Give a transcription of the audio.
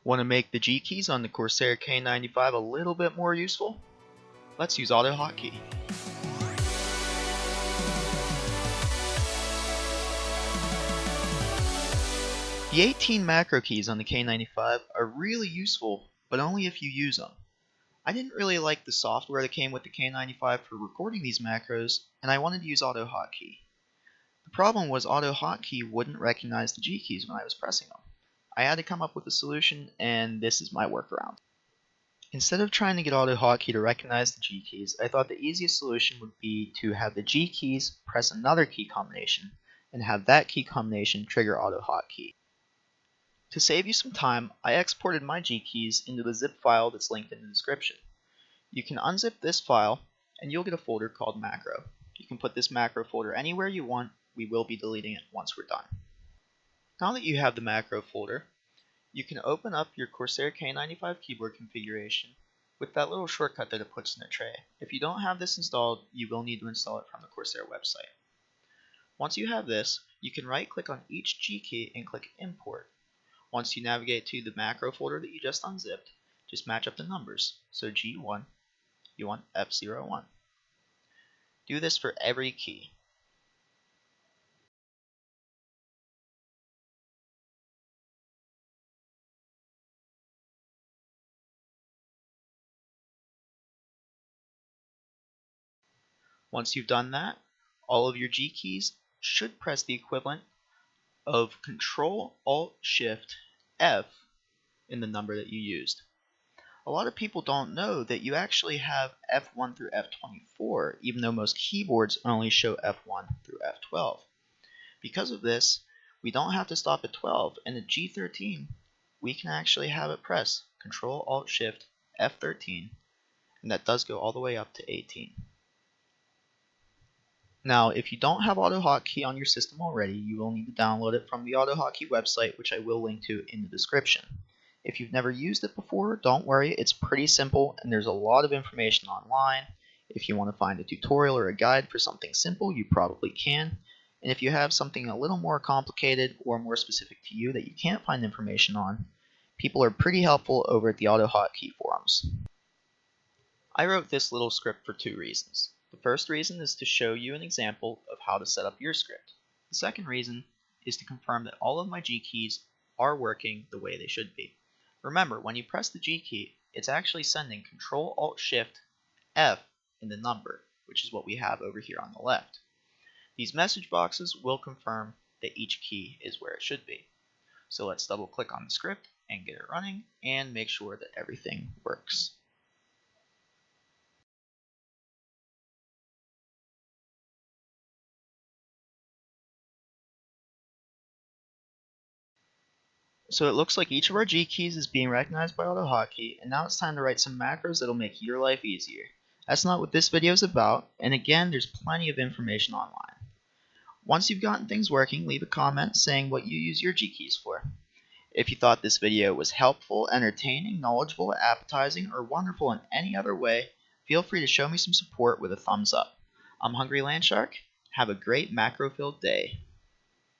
Want to make the G keys on the Corsair K95 a little bit more useful? Let's use Autohotkey. The 18 macro keys on the K95 are really useful, but only if you use them. I didn't really like the software that came with the K95 for recording these macros, and I wanted to use Autohotkey. The problem was Autohotkey wouldn't recognize the G keys when I was pressing them. I had to come up with a solution, and this is my workaround. Instead of trying to get Autohotkey to recognize the G keys, I thought the easiest solution would be to have the G keys press another key combination, and have that key combination trigger Autohotkey. To save you some time, I exported my G keys into the zip file that's linked in the description. You can unzip this file, and you'll get a folder called macro. You can put this macro folder anywhere you want. We will be deleting it once we're done. Now that you have the macro folder, you can open up your Corsair K95 keyboard configuration with that little shortcut that it puts in the tray. If you don't have this installed, you will need to install it from the Corsair website. Once you have this, you can right-click on each G key and click Import. Once you navigate to the macro folder that you just unzipped, just match up the numbers. So G1, you want F01. Do this for every key. Once you've done that, all of your G keys should press the equivalent of Control-Alt-Shift-F in the number that you used. A lot of people don't know that you actually have F1 through F24, even though most keyboards only show F1 through F12. Because of this, we don't have to stop at 12, and at G13, we can actually have it press Control-Alt-Shift-F13, and that does go all the way up to 18. Now, if you don't have Autohotkey on your system already, you will need to download it from the Autohotkey website, which I will link to in the description. If you've never used it before, don't worry, it's pretty simple and there's a lot of information online. If you want to find a tutorial or a guide for something simple, you probably can. And if you have something a little more complicated or more specific to you that you can't find information on, people are pretty helpful over at the Autohotkey forums. I wrote this little script for two reasons. The first reason is to show you an example of how to set up your script. The second reason is to confirm that all of my G keys are working the way they should be. Remember, when you press the G key, it's actually sending Control-Alt-Shift-F in the number, which is what we have over here on the left. These message boxes will confirm that each key is where it should be. So let's double click on the script and get it running and make sure that everything works. So it looks like each of our G keys is being recognized by Autohotkey, and now it's time to write some macros that'll make your life easier. That's not what this video is about, and again, there's plenty of information online. Once you've gotten things working, leave a comment saying what you use your G keys for. If you thought this video was helpful, entertaining, knowledgeable, appetizing, or wonderful in any other way, feel free to show me some support with a thumbs up. I'm HungryLandShark. Have a great macro-filled day.